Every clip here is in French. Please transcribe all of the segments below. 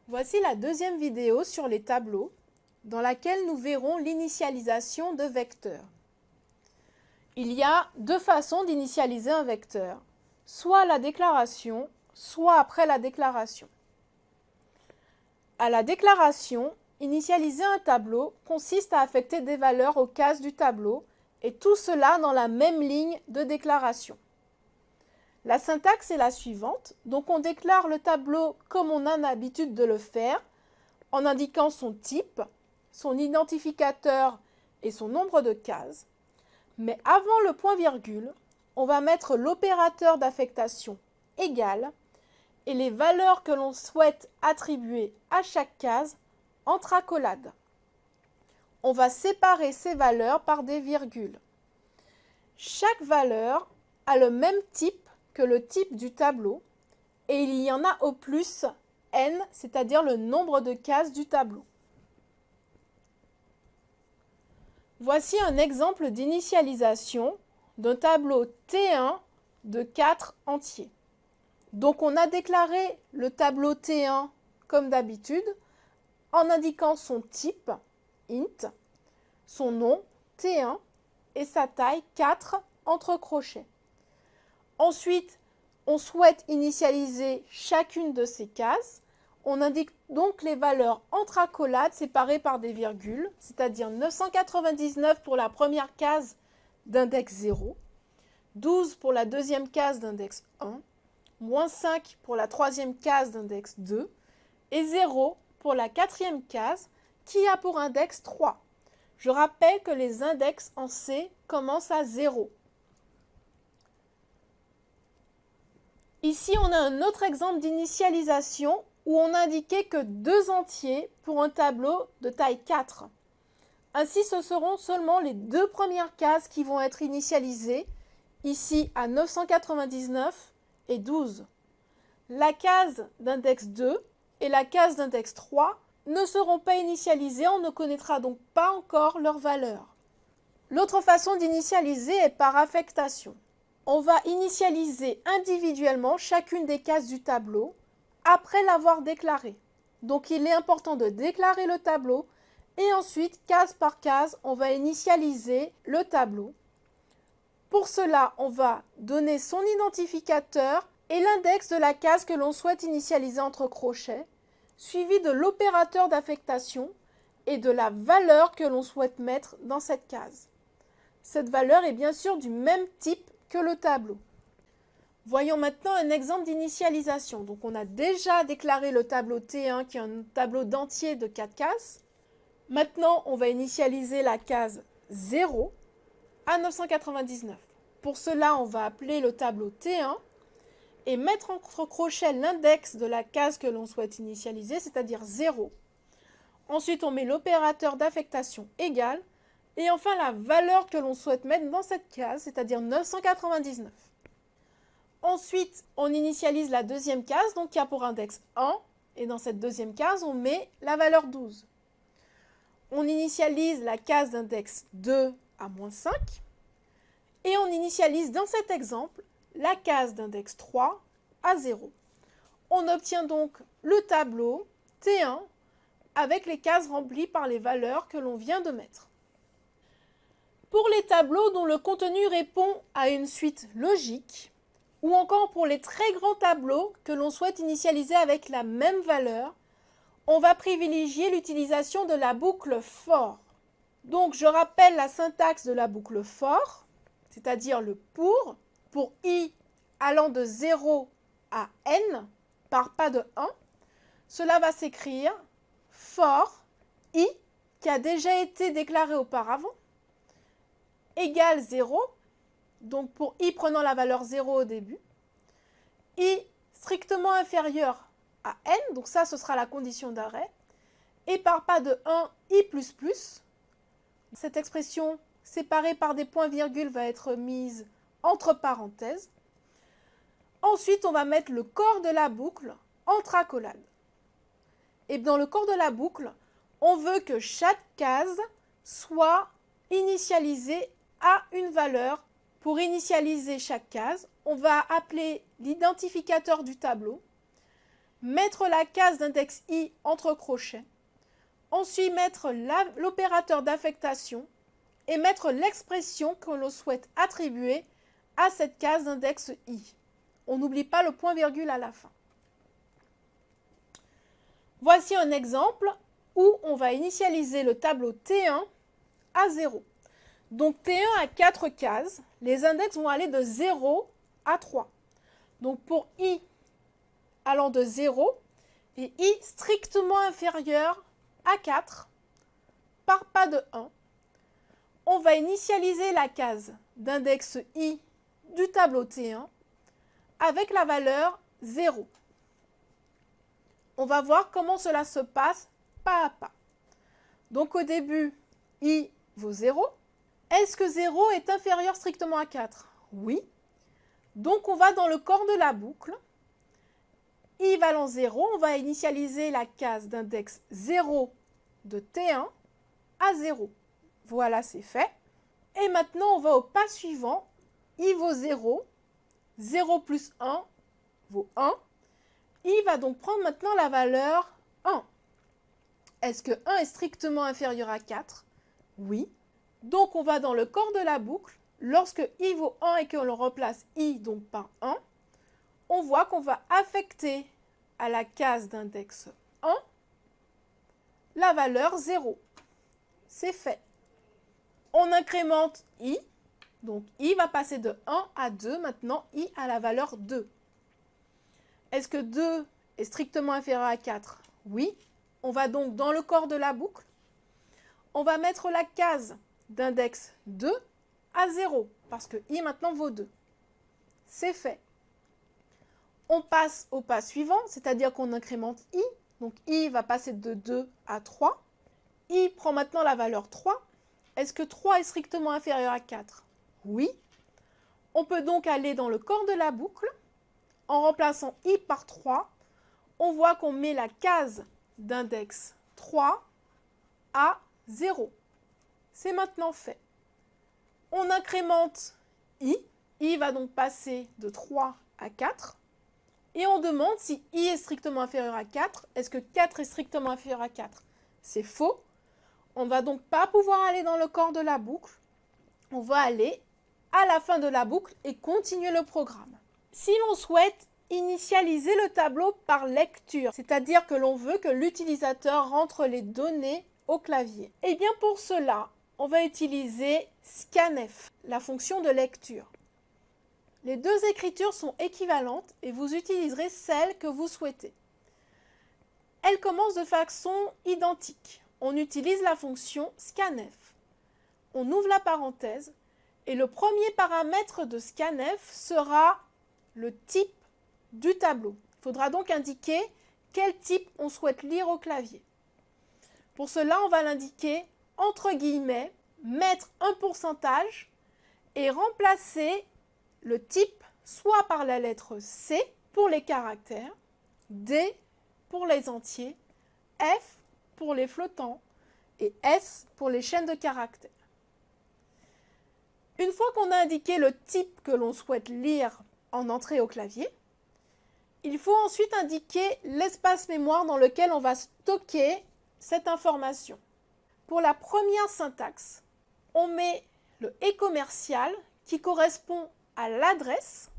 Voici la deuxième vidéo sur les tableaux, dans laquelle nous verrons l'initialisation de vecteurs. Il y a deux façons d'initialiser un vecteur, soit à la déclaration, soit après la déclaration. À la déclaration, initialiser un tableau consiste à affecter des valeurs aux cases du tableau, et tout cela dans la même ligne de déclaration. La syntaxe est la suivante, donc on déclare le tableau comme on a l'habitude de le faire, en indiquant son type, son identificateur et son nombre de cases. Mais avant le point-virgule, on va mettre l'opérateur d'affectation égal et les valeurs que l'on souhaite attribuer à chaque case entre accolades. On va séparer ces valeurs par des virgules. Chaque valeur a le même type que le type du tableau et il y en a au plus n, c'est-à-dire le nombre de cases du tableau. Voici un exemple d'initialisation d'un tableau T1 de 4 entiers. Donc on a déclaré le tableau T1 comme d'habitude en indiquant son type int, son nom T1 et sa taille 4 entre crochets. Ensuite, on souhaite initialiser chacune de ces cases. On indique donc les valeurs entre accolades séparées par des virgules, c'est-à-dire 999 pour la première case d'index 0, 12 pour la deuxième case d'index 1, moins 5 pour la troisième case d'index 2 et 0 pour la quatrième case qui a pour index 3. Je rappelle que les index en C commencent à 0. Ici, on a un autre exemple d'initialisation où on indiquait que 2 entiers pour un tableau de taille 4. Ainsi, ce seront seulement les 2 premières cases qui vont être initialisées, ici à 999 et 12. La case d'index 2 et la case d'index 3 ne seront pas initialisées, on ne connaîtra donc pas encore leur valeur. L'autre façon d'initialiser est par affectation. On va initialiser individuellement chacune des cases du tableau après l'avoir déclaré. Donc il est important de déclarer le tableau et ensuite, case par case, on va initialiser le tableau. Pour cela, on va donner son identificateur et l'index de la case que l'on souhaite initialiser entre crochets, suivi de l'opérateur d'affectation et de la valeur que l'on souhaite mettre dans cette case. Cette valeur est bien sûr du même type que le tableau. Voyons maintenant un exemple d'initialisation. Donc on a déjà déclaré le tableau T1 qui est un tableau d'entier de 4 cases. Maintenant, on va initialiser la case 0 à 999. Pour cela, on va appeler le tableau T1 et mettre entre crochets l'index de la case que l'on souhaite initialiser, c'est-à-dire 0. Ensuite, on met l'opérateur d'affectation égal et enfin la valeur que l'on souhaite mettre dans cette case, c'est-à-dire 999. Ensuite, on initialise la deuxième case, donc qui a pour index 1, et dans cette deuxième case, on met la valeur 12. On initialise la case d'index 2 à moins 5, et on initialise dans cet exemple la case d'index 3 à 0. On obtient donc le tableau T1 avec les cases remplies par les valeurs que l'on vient de mettre. Pour les tableaux dont le contenu répond à une suite logique, ou encore pour les très grands tableaux que l'on souhaite initialiser avec la même valeur, on va privilégier l'utilisation de la boucle for. Donc je rappelle la syntaxe de la boucle for, c'est-à-dire le pour i allant de 0 à n par pas de 1. Cela va s'écrire for i qui a déjà été déclaré auparavant égale 0, donc pour i prenant la valeur 0 au début, i strictement inférieur à n, donc ça ce sera la condition d'arrêt, et par pas de 1, i++. Cette expression séparée par des points-virgules va être mise entre parenthèses. Ensuite, on va mettre le corps de la boucle entre accolades. Et dans le corps de la boucle, on veut que chaque case soit initialisée à une valeur. Pour initialiser chaque case, on va appeler l'identificateur du tableau mettre la case d'index i entre crochets, ensuite mettre l'opérateur d'affectation et mettre l'expression que l'on souhaite attribuer à cette case d'index i. On n'oublie pas le point-virgule à la fin. Voici un exemple où on va initialiser le tableau T1 à 0. Donc T1 a 4 cases, les index vont aller de 0 à 3. Donc pour i allant de 0 et i strictement inférieur à 4, par pas de 1, on va initialiser la case d'index i du tableau T1 avec la valeur 0. On va voir comment cela se passe pas à pas. Donc au début, i vaut 0. Est-ce que 0 est inférieur strictement à 4? Oui. Donc on va dans le corps de la boucle. I valant 0, on va initialiser la case d'index 0 de T1 à 0. Voilà, c'est fait. Et maintenant, on va au pas suivant. I vaut 0. 0 plus 1 vaut 1. I va donc prendre maintenant la valeur 1. Est-ce que 1 est strictement inférieur à 4? Oui. Donc on va dans le corps de la boucle. Lorsque i vaut 1 et que l'on remplace i donc par 1, on voit qu'on va affecter à la case d'index 1 la valeur 0. C'est fait. On incrémente i. Donc i va passer de 1 à 2. Maintenant, i a la valeur 2. Est-ce que 2 est strictement inférieur à 4? Oui. On va donc dans le corps de la boucle. On va mettre la case d'index 2 à 0, parce que i maintenant vaut 2. C'est fait. On passe au pas suivant, c'est-à-dire qu'on incrémente i. Donc i va passer de 2 à 3. I prend maintenant la valeur 3. Est-ce que 3 est strictement inférieur à 4? Oui. On peut donc aller dans le corps de la boucle. En remplaçant i par 3, on voit qu'on met la case d'index 3 à 0. C'est maintenant fait. On incrémente i. I va donc passer de 3 à 4. Et on demande si i est strictement inférieur à 4. Est-ce que 4 est strictement inférieur à 4? C'est faux. On ne va donc pas pouvoir aller dans le corps de la boucle. On va aller à la fin de la boucle et continuer le programme. Si l'on souhaite initialiser le tableau par lecture, c'est-à-dire que l'on veut que l'utilisateur rentre les données au clavier, eh bien pour cela, on va utiliser scanf, la fonction de lecture. Les deux écritures sont équivalentes et vous utiliserez celle que vous souhaitez. Elles commencent de façon identique. On utilise la fonction scanf. On ouvre la parenthèse et le premier paramètre de scanf sera le type du tableau. Il faudra donc indiquer quel type on souhaite lire au clavier. Pour cela, on va l'indiquer entre guillemets, mettre un pourcentage et remplacer le type soit par la lettre C pour les caractères, D pour les entiers, F pour les flottants et S pour les chaînes de caractères. Une fois qu'on a indiqué le type que l'on souhaite lire en entrée au clavier, il faut ensuite indiquer l'espace mémoire dans lequel on va stocker cette information. Pour la première syntaxe, on met le et commercial qui correspond à l'adresse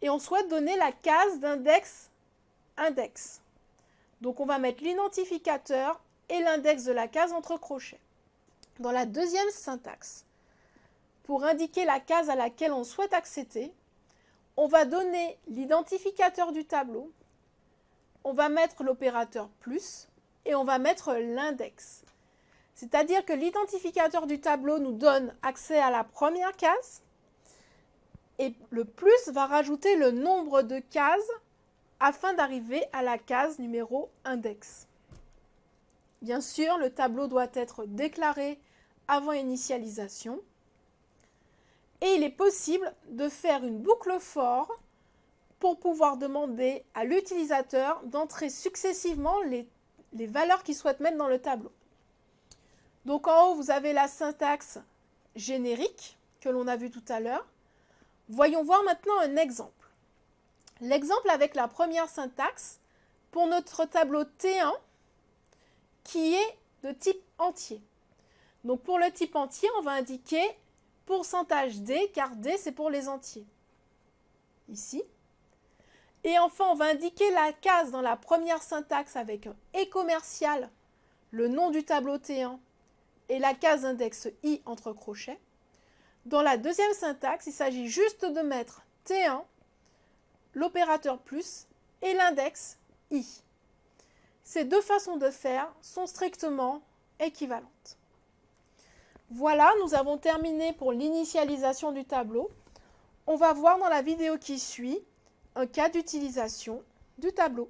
et on souhaite donner la case d'index index. Donc on va mettre l'identificateur et l'index de la case entre crochets. Dans la deuxième syntaxe, pour indiquer la case à laquelle on souhaite accéder, on va donner l'identificateur du tableau, on va mettre l'opérateur plus et on va mettre l'index. C'est-à-dire que l'identificateur du tableau nous donne accès à la première case et le plus va rajouter le nombre de cases afin d'arriver à la case numéro index. Bien sûr, le tableau doit être déclaré avant initialisation et il est possible de faire une boucle for pour pouvoir demander à l'utilisateur d'entrer successivement les valeurs qu'il souhaite mettre dans le tableau. Donc en haut, vous avez la syntaxe générique que l'on a vue tout à l'heure. Voyons voir maintenant un exemple. L'exemple avec la première syntaxe pour notre tableau T1 qui est de type entier. Donc pour le type entier, on va indiquer pourcentage D, car D c'est pour les entiers. Ici. Et enfin, on va indiquer la case dans la première syntaxe avec un et commercial, le nom du tableau T1 et la case index I entre crochets. Dans la deuxième syntaxe, il s'agit juste de mettre T1, l'opérateur plus et l'index I. Ces deux façons de faire sont strictement équivalentes. Voilà, nous avons terminé pour l'initialisation du tableau. On va voir dans la vidéo qui suit un cas d'utilisation du tableau.